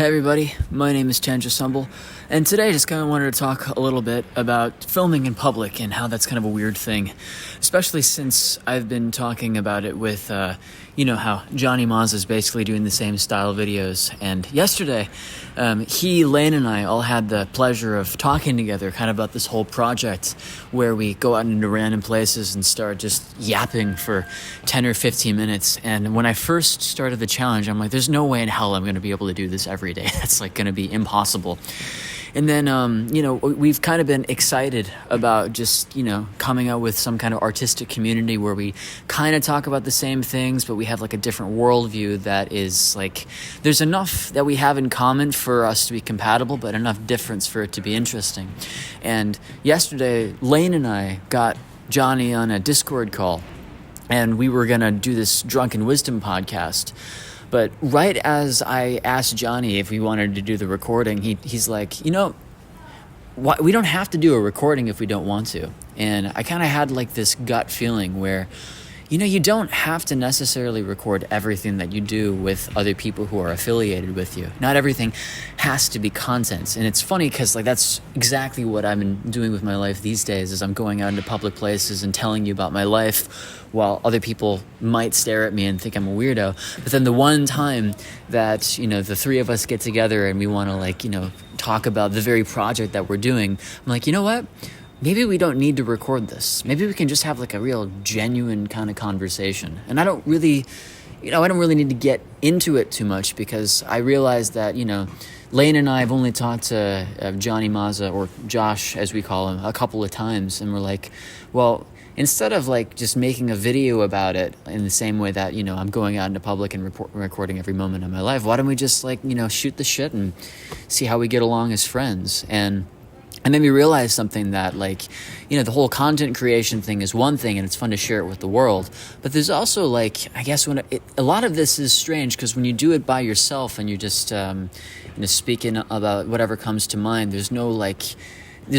Hey everybody, my name is Chandra Sumble, and today I just kind of wanted to talk a little bit about filming in public and how that's kind of a weird thing, especially since I've been talking about it with, how Johnny Maz is basically doing the same style videos, and yesterday, Lane and I all had the pleasure of talking together kind of about this whole project where we go out into random places and start just yapping for 10 or 15 minutes, and when I first started the challenge, I'm like, there's no way in hell I'm going to be able to do this every day. That's like going to be impossible. And then, we've kind of been excited about just, coming out with some kind of artistic community where we kind of talk about the same things, but we have like a different worldview that is like, there's enough that we have in common for us to be compatible, but enough difference for it to be interesting. And yesterday, Lane and I got Johnny on a Discord call, and we were going to do this Drunken Wisdom podcast. But right as I asked Johnny if we wanted to do the recording, he's like, we don't have to do a recording if we don't want to. And I kind of had like this gut feeling where, you don't have to necessarily record everything that you do with other people who are affiliated with you. Not everything has to be content. And it's funny because that's exactly what I've been doing with my life these days is I'm going out into public places and telling you about my life while other people might stare at me and think I'm a weirdo. But then the one time that, the three of us get together and we want to talk about the very project that we're doing, I'm like, you know what? Maybe we don't need to record this. Maybe we can just have like a real genuine kind of conversation. And I don't really need to get into it too much because I realized that, Lane and I have only talked to Johnny Maza, or Josh as we call him, a couple of times. And we're like, well, instead of like just making a video about it in the same way that, I'm going out into public and recording every moment of my life, why don't we just shoot the shit and see how we get along as friends? And it made me realize something that the whole content creation thing is one thing and it's fun to share it with the world. But there's also a lot of this is strange because when you do it by yourself and you're just, speaking about whatever comes to mind, there's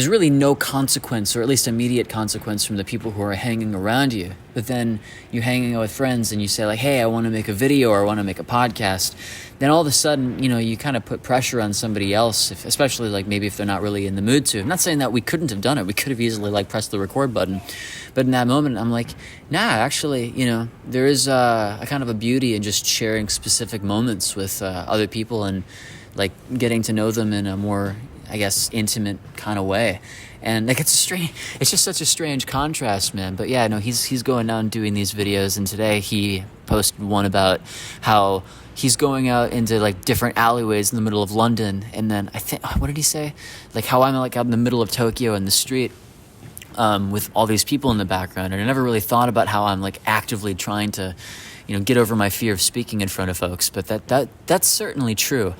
really no consequence, or at least immediate consequence from the people who are hanging around you. But then you're hanging out with friends and you say hey, I want to make a video or I want to make a podcast. Then all of a sudden, you kind of put pressure on somebody else, especially maybe if they're not really in the mood to. I'm not saying that we couldn't have done it. We could have easily pressed the record button. But in that moment, I'm like, nah, actually, there is a kind of a beauty in just sharing specific moments with other people and getting to know them in a more, I guess, intimate kind of way. And it's just such a strange contrast, man. But yeah, no, he's going out and doing these videos, and today he posted one about how he's going out into different alleyways in the middle of London, and then I think, what did he say? How I'm out in the middle of Tokyo in the street with all these people in the background, and I never really thought about how I'm actively trying to, get over my fear of speaking in front of folks. But that's certainly true.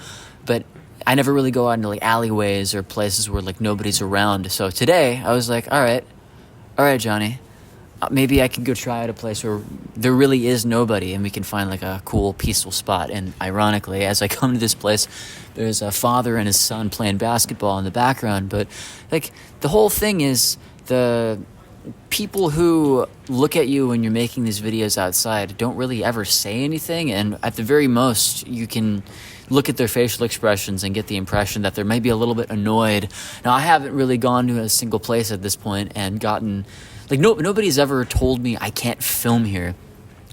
But I never really go out into alleyways or places where nobody's around. So today I was like, all right, Johnny, maybe I can go try at a place where there really is nobody and we can find a cool, peaceful spot. And ironically, as I come to this place, there's a father and his son playing basketball in the background. But the whole thing is the people who look at you when you're making these videos outside don't really ever say anything. And at the very most, you can look at their facial expressions and get the impression that they're maybe a little bit annoyed. Now, I haven't really gone to a single place at this point and gotten, nobody's ever told me I can't film here.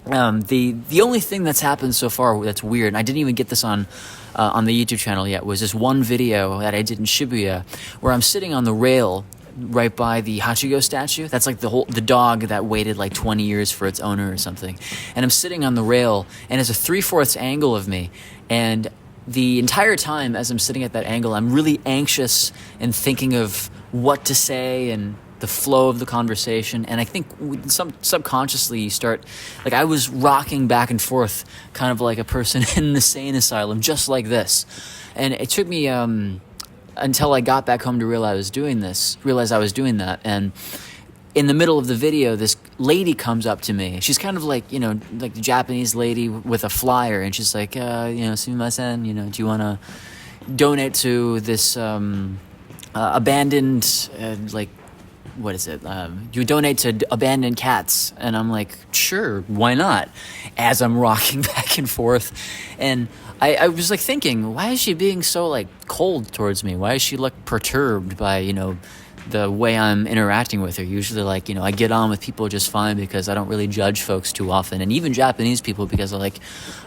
The only thing that's happened so far that's weird, and I didn't even get this on the YouTube channel yet, was this one video that I did in Shibuya where I'm sitting on the rail right by the Hachigo statue. That's the dog that waited 20 years for its owner or something. And I'm sitting on the rail, and it's a 3/4 angle of me. And the entire time as I'm sitting at that angle, I'm really anxious and thinking of what to say and the flow of the conversation. And I think subconsciously you start, I was rocking back and forth kind of like a person in an insane asylum, just like this. And it took me until I got back home to realize I was doing that. And in the middle of the video, this lady comes up to me. She's kind of the Japanese lady with a flyer, and she's like, sumimasen, do you want to donate to this abandoned what is it? You donate to abandoned cats. And I'm like, sure, why not? As I'm rocking back and forth. And I was like thinking, why is she being so like cold towards me? Why is she like perturbed by, the way I'm interacting with her? Usually, like, I get on with people just fine because I don't really judge folks too often. And even Japanese people, because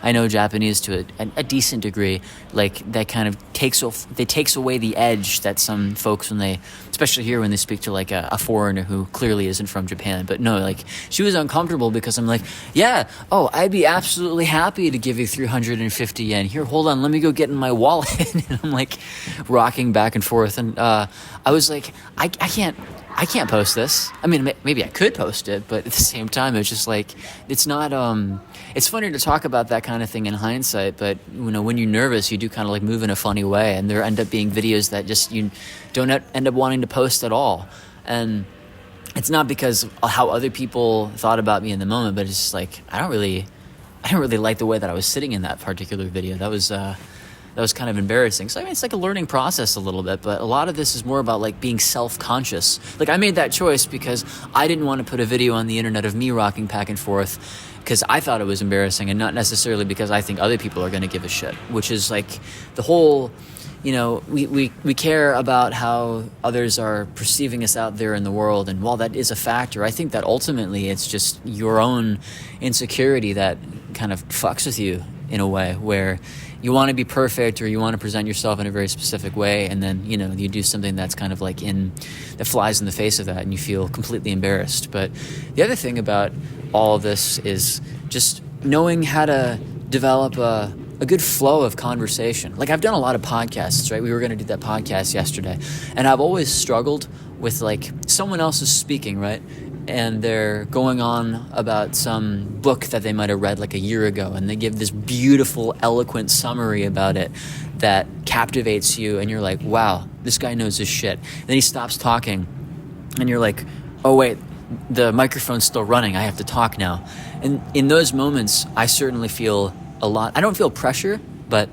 I know Japanese to a decent degree, like that kind of takes away the edge that some folks, when they, especially here when they speak to like a foreigner who clearly isn't from Japan. But no, like she was uncomfortable because I'm like, yeah, oh, I'd be absolutely happy to give you 350 yen. Here, hold on, let me go get in my wallet. And I'm like rocking back and forth. And I was like, I can't post this. I mean, maybe I could post it, but at the same time, it's just like, it's not, it's funny to talk about that kind of thing in hindsight, but when you're nervous, you do kind of like move in a funny way, and there end up being videos that just, you don't end up wanting to post at all. And it's not because of how other people thought about me in the moment, but it's just like, I don't really like the way that I was sitting in that particular video. That was kind of embarrassing. So I mean, it's like a learning process a little bit, but a lot of this is more about like being self-conscious. Like I made that choice because I didn't want to put a video on the internet of me rocking back and forth because I thought it was embarrassing, and not necessarily because I think other people are going to give a shit, which is like the whole, we care about how others are perceiving us out there in the world. And while that is a factor, I think that ultimately it's just your own insecurity that kind of fucks with you in a way where you want to be perfect, or you want to present yourself in a very specific way, and then you do something that's kind of like that flies in the face of that, and you feel completely embarrassed. But the other thing about all of this is just knowing how to develop a good flow of conversation. Like I've done a lot of podcasts, right? We were going to do that podcast yesterday, and I've always struggled with like someone else is speaking, right? And they're going on about some book that they might have read like a year ago, and they give this beautiful, eloquent summary about it that captivates you, and you're like, wow, this guy knows his shit. Then he stops talking, and you're like, oh wait, the microphone's still running, I have to talk now. And in those moments, I certainly feel a lot. I don't feel pressure, but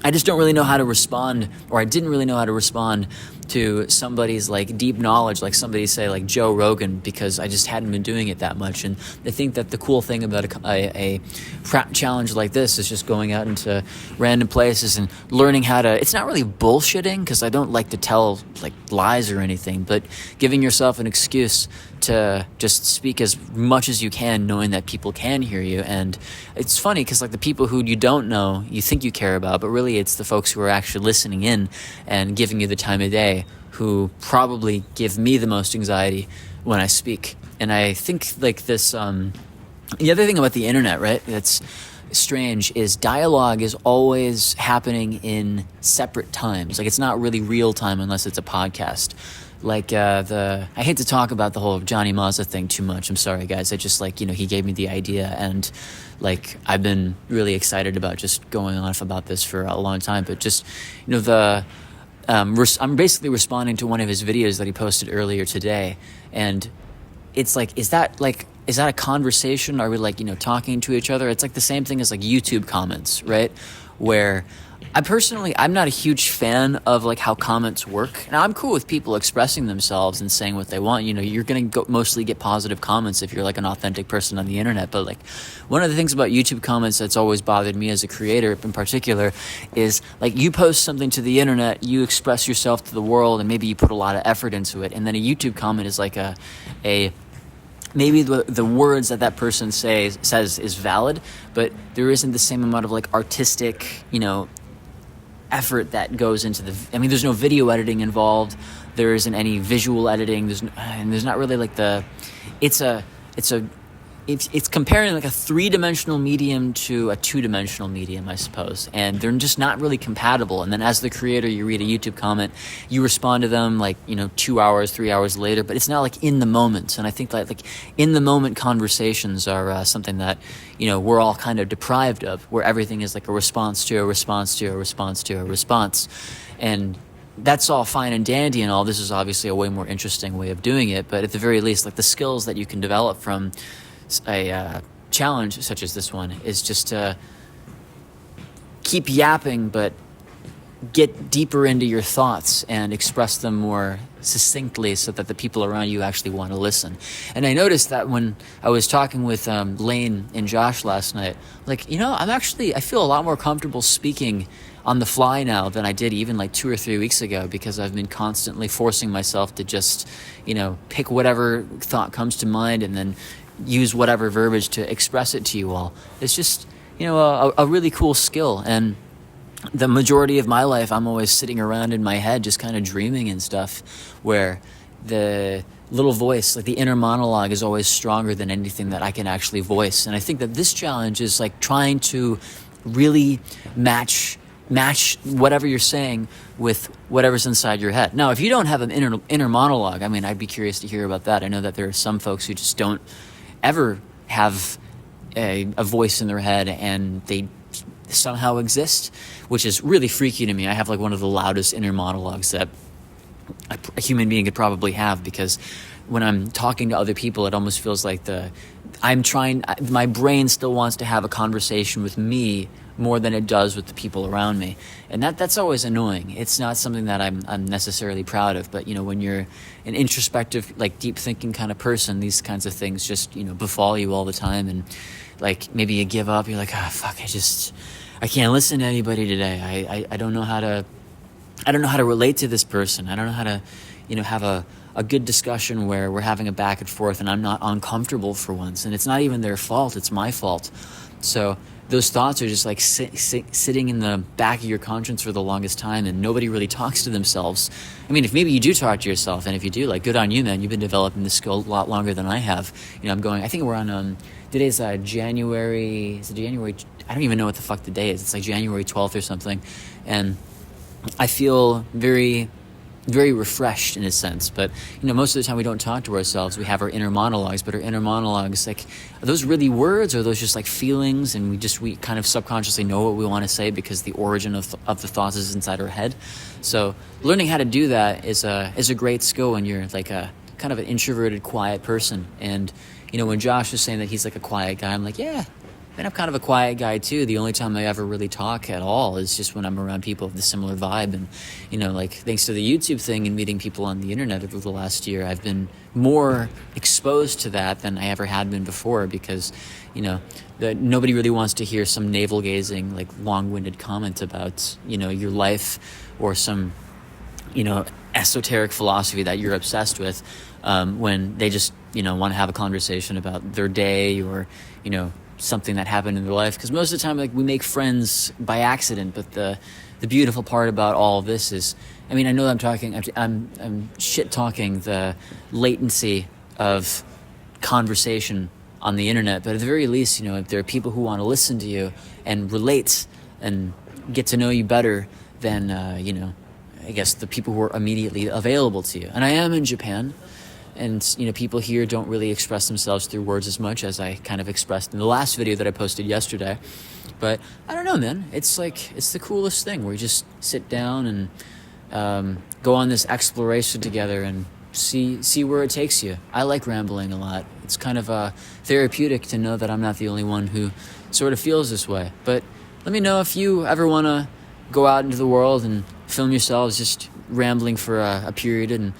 I just don't really know how to respond, or I didn't really know how to respond to somebody's like deep knowledge, like somebody say like Joe Rogan, because I just hadn't been doing it that much. And I think that the cool thing about a challenge like this is just going out into random places and learning how to, it's not really bullshitting, because I don't like to tell like lies or anything, but giving yourself an excuse to just speak as much as you can, knowing that people can hear you. And it's funny because like the people who you don't know, you think you care about, but really it's the folks who are actually listening in and giving you the time of day who probably give me the most anxiety when I speak. And I think like this, the other thing about the internet, right, that's strange is dialogue is always happening in separate times. Like it's not really real time unless it's a podcast. Like I hate to talk about the whole Johnny Mazza thing too much. I'm sorry, guys. I just like, he gave me the idea, and like I've been really excited about just going off about this for a long time. But just, I'm basically responding to one of his videos that he posted earlier today, and it's like, is that a conversation? Are we like, talking to each other? It's like the same thing as like YouTube comments, right? Where I'm not a huge fan of like how comments work. Now I'm cool with people expressing themselves and saying what they want. You're going to mostly get positive comments if you're like an authentic person on the internet. But like one of the things about YouTube comments that's always bothered me as a creator in particular is like you post something to the internet, you express yourself to the world, and maybe you put a lot of effort into it. And then a YouTube comment is like maybe the words that person says is valid, but there isn't the same amount of like artistic, effort that goes into there's no video editing involved. There isn't any visual editing. There's not really like it's comparing like a 3-dimensional medium to a 2-dimensional medium, I suppose. And they're just not really compatible. And then as the creator, you read a YouTube comment, you respond to them like, 2 hours, 3 hours later, but it's not like in the moment. And I think that like in the moment conversations are something that, we're all kind of deprived of, where everything is like a response to a response to a response to a response. And that's all fine and dandy and all. This is obviously a way more interesting way of doing it. But at the very least, like the skills that you can develop from a challenge such as this one is just to keep yapping, but get deeper into your thoughts and express them more succinctly so that the people around you actually want to listen. And I noticed that when I was talking with Lane and Josh last night, like, I feel a lot more comfortable speaking on the fly now than I did even like 2 or 3 weeks ago, because I've been constantly forcing myself to just, pick whatever thought comes to mind and then use whatever verbiage to express it to you all. It's just, a really cool skill. And the majority of my life, I'm always sitting around in my head just kind of dreaming and stuff, where the little voice, like the inner monologue, is always stronger than anything that I can actually voice. And I think that this challenge is like trying to really match whatever you're saying with whatever's inside your head. Now, if you don't have an inner monologue, I'd be curious to hear about that. I know that there are some folks who just don't ever have a voice in their head, and they somehow exist, which is really freaky to me. I have like one of the loudest inner monologues that a human being could probably have, because when I'm talking to other people, it almost feels like my brain still wants to have a conversation with me more than it does with the people around me. And that's always annoying. It's not something that I'm necessarily proud of, but when you're an introspective, like deep thinking kind of person, these kinds of things just, befall you all the time. And like maybe you give up, you're like, fuck, I can't listen to anybody today. I don't know how to relate to this person. I don't know how to, have a good discussion where we're having a back and forth and I'm not uncomfortable for once. And it's not even their fault, it's my fault. So those thoughts are just like sitting in the back of your conscience for the longest time, and nobody really talks to themselves. If maybe you do talk to yourself, and if you do, like, good on you, man. You've been developing this skill a lot longer than I have. I think we're on, today's January, is it January? I don't even know what the fuck the day is. It's like January 12th or something. And I feel very, very refreshed in a sense. But, most of the time we don't talk to ourselves. We have our inner monologues, but our inner monologues, like, are those really words, or are those just like feelings? And we kind of subconsciously know what we want to say because the origin of the thoughts is inside our head. So learning how to do that is a great skill when you're like a kind of an introverted, quiet person. And, when Josh was saying that he's like a quiet guy, I'm like, yeah, man, I'm kind of a quiet guy too. The only time I ever really talk at all is just when I'm around people of the similar vibe. And, like, thanks to the YouTube thing and meeting people on the internet over the last year, I've been more exposed to that than I ever had been before, because, nobody really wants to hear some navel-gazing, like, long-winded comment about, your life, or some, esoteric philosophy that you're obsessed with, when they just, want to have a conversation about their day, or, something that happened in their life. Because most of the time, like, we make friends by accident, but the beautiful part about all of this is, I know that I'm shit talking the latency of conversation on the internet, but at the very least, if there are people who want to listen to you and relate and get to know you better than, I guess the people who are immediately available to you. And I am in Japan, and, people here don't really express themselves through words as much as I kind of expressed in the last video that I posted yesterday. But I don't know, man. It's the coolest thing, where you just sit down and go on this exploration together and see where it takes you. I like rambling a lot. It's kind of therapeutic to know that I'm not the only one who sort of feels this way. But let me know if you ever want to go out into the world and film yourselves just rambling for a period and,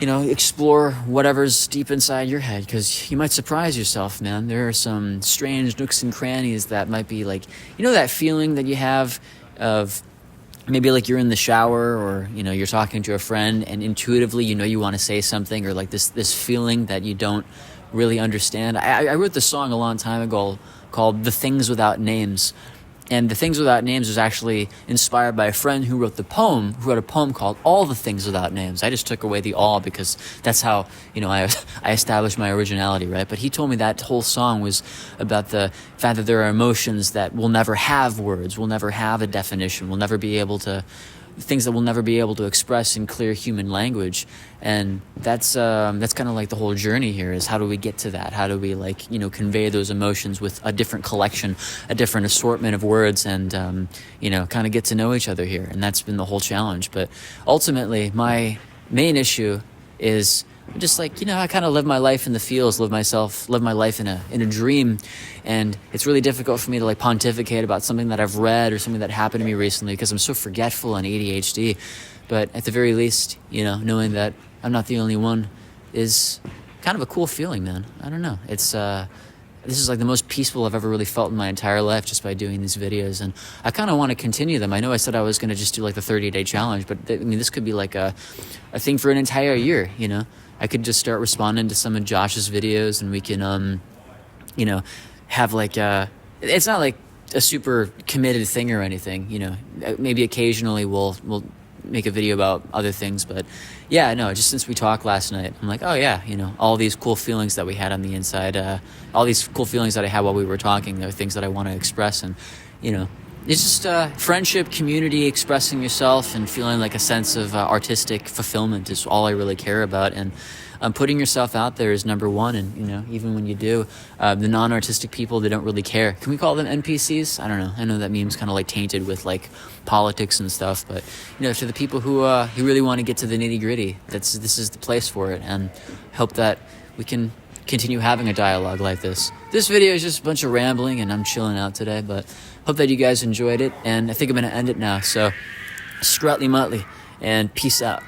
explore whatever's deep inside your head, because you might surprise yourself, man. There are some strange nooks and crannies that might be like, that feeling that you have of maybe like you're in the shower, or, you're talking to a friend and intuitively, you want to say something, or like this feeling that you don't really understand. I wrote this song a long time ago called The Things Without Names. And The Things Without Names was actually inspired by a friend who wrote a poem called All the Things Without Names. I just took away the all because that's how, I established my originality, right? But he told me that whole song was about the fact that there are emotions that will never have words, will never have a definition, will never be able to, things that we'll never be able to express in clear human language. And that's kind of like the whole journey here, is how do we get to that? How do we convey those emotions with a different collection, a different assortment of words, and kind of get to know each other here. And that's been the whole challenge. But ultimately, my main issue is just like, I kind of live my life in the fields, live my life in a dream. And it's really difficult for me to like pontificate about something that I've read or something that happened to me recently because I'm so forgetful and ADHD. But at the very least, knowing that I'm not the only one is kind of a cool feeling, man. I don't know. This is like the most peaceful I've ever really felt in my entire life just by doing these videos. And I kind of want to continue them. I know I said I was going to just do like the 30-day challenge, but this could be like a thing for an entire year, I could just start responding to some of Josh's videos and we can, have like, it's not like a super committed thing or anything, maybe occasionally we'll make a video about other things, but yeah, no, just since we talked last night, I'm like, oh yeah, all these cool feelings that we had on the inside, all these cool feelings that I had while we were talking, they're things that I want to express. And it's just friendship, community, expressing yourself and feeling like a sense of artistic fulfillment is all I really care about. And putting yourself out there is number one. And even when you do, the non-artistic people, they don't really care. Can we call them NPCs? I don't know. I know that meme's kind of like tainted with like politics and stuff, but to the people who really want to get to the nitty-gritty, this is the place for it. And hope that we can continue having a dialogue like this. This video is just a bunch of rambling and I'm chilling out today, but hope that you guys enjoyed it. And I think I'm going to end it now. So, Strutly Mutley and peace out.